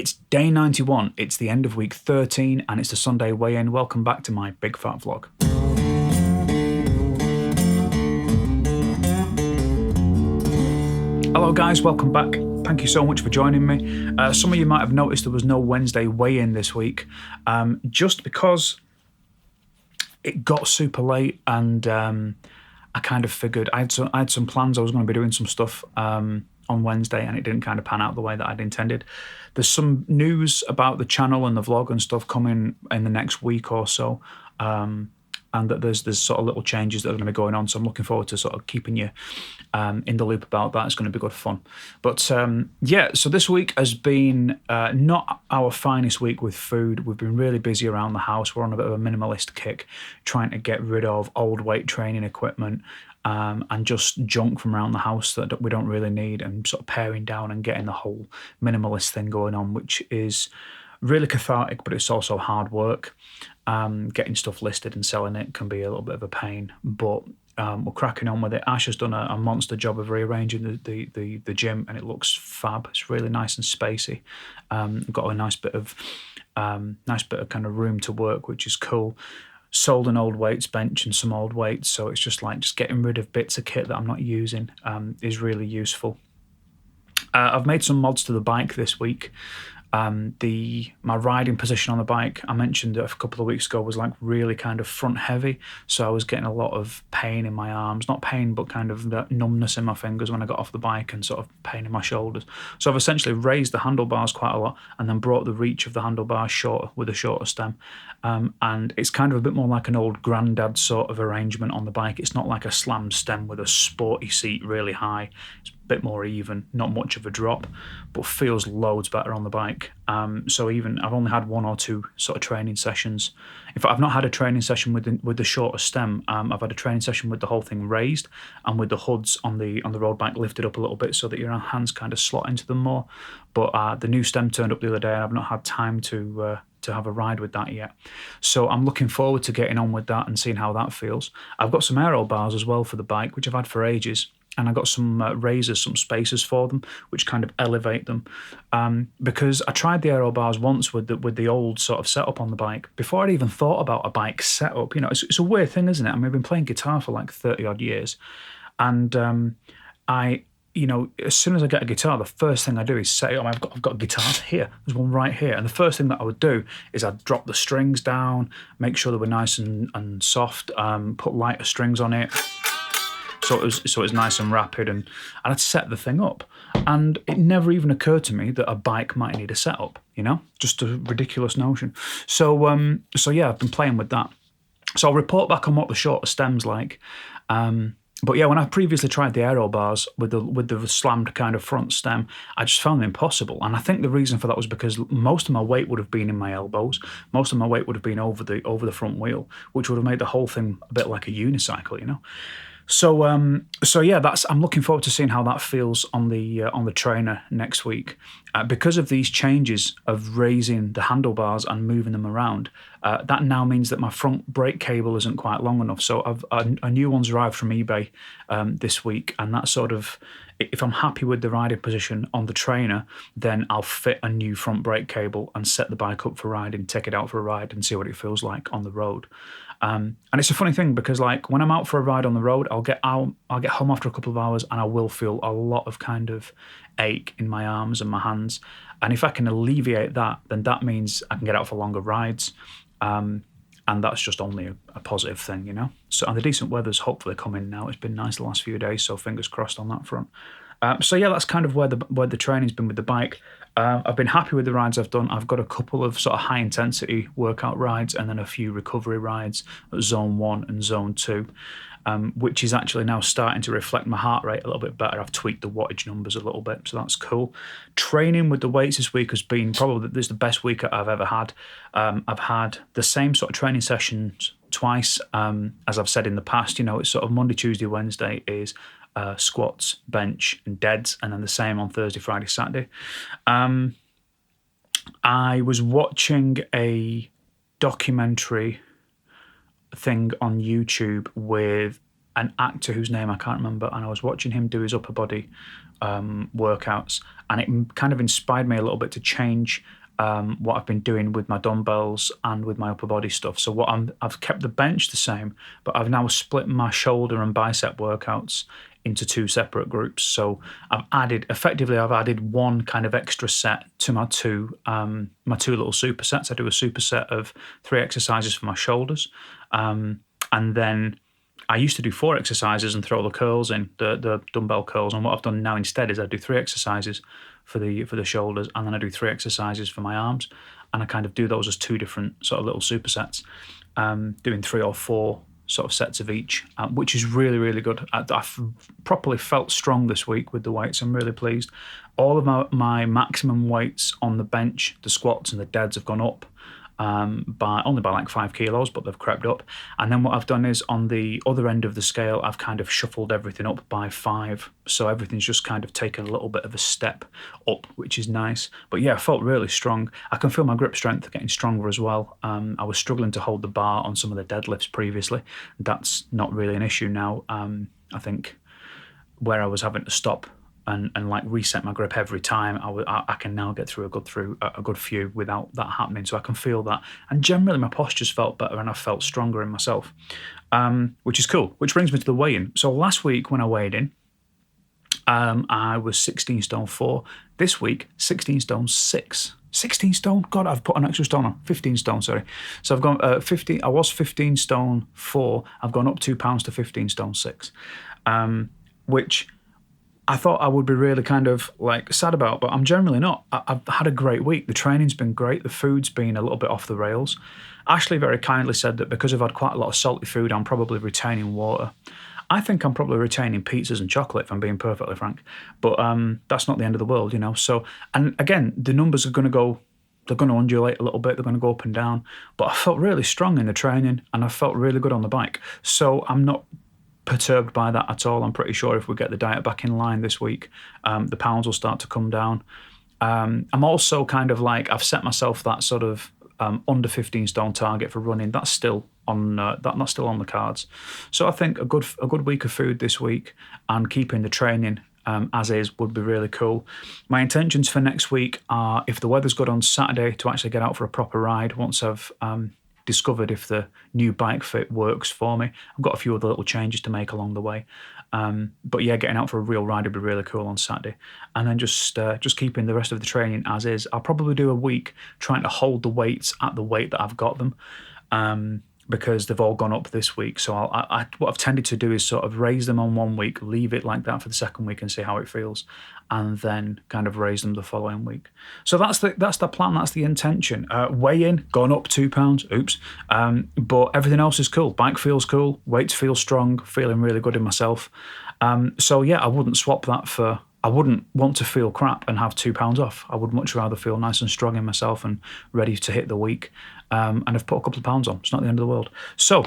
It's day 91, it's the end of week 13, and it's the Sunday weigh-in. Welcome back to my big fat vlog. Hello guys, welcome back. Thank you so much for joining me. Some of you might have noticed there was no Wednesday weigh-in this week, just because it got super late, and I kind of figured I had some plans. I was going to be doing some stuff on Wednesday, and it didn't kind of pan out the way that I'd intended. There's some news about the channel and the vlog and stuff coming in the next week or so, and that there's sort of little changes that are going to be going on. So I'm looking forward to sort of keeping you in the loop about that. It's going to be good fun. But yeah, so this week has been not our finest week with food. We've been really busy around the house. We're on a bit of a minimalist kick, trying to get rid of old weight training equipment, and just junk from around the house that we don't really need, and sort of paring down and getting the whole minimalist thing going on, which is really cathartic, but it's also hard work. Getting stuff listed and selling it can be a little bit of a pain, but we're cracking on with it. Ash has done a monster job of rearranging the gym, and it looks fab. It's really nice and spacey. We've got a nice bit of kind of room to work, which is cool. Sold an old weights bench and some old weights, so it's just getting rid of bits of kit that I'm not using is really useful. I've made some mods to the bike this week. My riding position on the bike, I mentioned that a couple of weeks ago, was like really kind of front heavy, so I was getting a lot of pain in my arms. Not pain, but kind of that numbness in my fingers when I got off the bike, and sort of pain in my shoulders. So I've essentially raised the handlebars quite a lot, and then brought the reach of the handlebars shorter with a shorter stem, and it's kind of a bit more like an old granddad sort of arrangement on the bike. It's not like a slam stem with a sporty seat really high. It's bit more even, not much of a drop, but feels loads better on the bike. So even I've only had one or two sort of training sessions. In fact, I've not had a training session with the shorter stem. I've had a training session with the whole thing raised, and with the hoods on the road bike lifted up a little bit so that your hands kind of slot into them more. But the new stem turned up the other day, and I've not had time to have a ride with that yet. So I'm looking forward to getting on with that and seeing how that feels. I've got some Aero bars as well for the bike, which I've had for ages. And I got some razors, some spacers for them, which kind of elevate them. Because I tried the Aero bars once with the old sort of setup on the bike before I'd even thought about a bike setup. You know, it's a weird thing, isn't it? I mean, I've been playing guitar for like 30 odd years, and you know, as soon as I get a guitar, the first thing I do is set it up. I've got guitars here. There's one right here, and the first thing that I would do is I'd drop the strings down, make sure they were nice and soft, put lighter strings on it. So it was nice and rapid, and I'd set the thing up. And it never even occurred to me that a bike might need a setup, you know? Just a ridiculous notion. So yeah, I've been playing with that. So I'll report back on what the shorter stem's like. But yeah, when I previously tried the Aero bars with the slammed kind of front stem, I just found them impossible. And I think the reason for that was because most of my weight would have been in my elbows. Most of my weight would have been over the front wheel, which would have made the whole thing a bit like a unicycle, you know? So yeah, I'm looking forward to seeing how that feels on the trainer next week. Because of these changes of raising the handlebars and moving them around, that now means that my front brake cable isn't quite long enough. So a new one's arrived from eBay this week, and that sort of, if I'm happy with the riding position on the trainer, then I'll fit a new front brake cable and set the bike up for riding, take it out for a ride, and see what it feels like on the road. And it's a funny thing because, like, when I'm out for a ride on the road, I'll get home after a couple of hours, and I will feel a lot of kind of ache in my arms and my hands. And if I can alleviate that, then that means I can get out for longer rides. And that's just only a positive thing, you know? So, and the decent weather's hopefully coming now. It's been nice the last few days, so fingers crossed on that front. So yeah, that's kind of where the training's been with the bike. I've been happy with the rides I've done. I've got a couple of sort of high intensity workout rides, and then a few recovery rides at zone 1 and zone 2, which is actually now starting to reflect my heart rate a little bit better. I've tweaked the wattage numbers a little bit, so that's cool. Training with the weights this week has been probably the best week I've ever had. I've had the same sort of training sessions twice, as I've said in the past. You know, it's sort of Monday, Tuesday, Wednesday is squats, bench, and deads, and then the same on Thursday, Friday, Saturday. I was watching a documentary thing on YouTube with an actor whose name I can't remember, and I was watching him do his upper body workouts, and it kind of inspired me a little bit to change what I've been doing with my dumbbells and with my upper body stuff. So I've kept the bench the same, but I've now split my shoulder and bicep workouts into 2 separate groups. So I've added one kind of extra set to my two little supersets. I do a superset of 3 exercises for my shoulders, and then I used to do 4 exercises and throw the curls in, the dumbbell curls. And what I've done now instead is I do 3 exercises for the shoulders, and then I do 3 exercises for my arms, and I kind of do those as 2 different sort of little supersets, doing 3 or 4 sort of sets of each, which is really, really good. I've properly felt strong this week with the weights. I'm really pleased. All of my maximum weights on the bench, the squats and the deads, have gone up by like 5 kilos, but they've crept up. And then what I've done is on the other end of the scale, I've kind of shuffled everything up by 5. So everything's just kind of taken a little bit of a step up, which is nice. But yeah, I felt really strong. I can feel my grip strength getting stronger as well. I was struggling to hold the bar on some of the deadlifts previously. That's not really an issue now. I think where I was having to stop and like reset my grip every time, I can now get through a good few without that happening. So I can feel that, and generally my posture's felt better, and I felt stronger in myself, which is cool. Which brings me to the weigh-in. So last week when I weighed in, I was 16 stone 4. This week 16 stone 6. 16 stone. God, I've put an extra stone on. 15 stone. Sorry. So I've gone 15. I was 15 stone 4. I've gone up 2 pounds to 15 stone 6, which I thought I would be really kind of like sad about, but I'm generally not. I've had a great week. The training's been great. The food's been a little bit off the rails. Ashley very kindly said that because I've had quite a lot of salty food, I'm probably retaining water. I think I'm probably retaining pizzas and chocolate, if I'm being perfectly frank. But that's not the end of the world, you know. So, and again, the numbers are going to they're going to undulate a little bit. They're going to go up and down. But I felt really strong in the training, and I felt really good on the bike. So I'm not perturbed by that at all. I'm pretty sure if we get the diet back in line this week, the pounds will start to come down. I'm also kind of like, I've set myself that sort of under 15 stone target for running. That's still on that's still on the cards. So I think a good week of food this week and keeping the training as is would be really cool. My intentions for next week are, if the weather's good on Saturday, to actually get out for a proper ride once I've discovered if the new bike fit works for me. I've got a few other little changes to make along the way. But yeah, getting out for a real ride would be really cool on Saturday. And then just keeping the rest of the training as is. I'll probably do a week trying to hold the weights at the weight that I've got them, because they've all gone up this week. So what I've tended to do is sort of raise them on one week, leave it like that for the second week and see how it feels, and then kind of raise them the following week. So that's the plan, that's the intention. Weigh-in, gone up 2 pounds, oops. But everything else is cool. Bike feels cool, weights feel strong, feeling really good in myself. So yeah, I wouldn't swap that I wouldn't want to feel crap and have 2 pounds off. I would much rather feel nice and strong in myself and ready to hit the week. And I've put a couple of pounds on. It's not the end of the world. So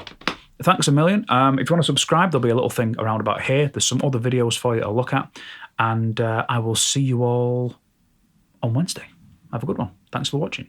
thanks a million. If you want to subscribe, there'll be a little thing around about here. There's some other videos for you to look at. And I will see you all on Wednesday. Have a good one. Thanks for watching.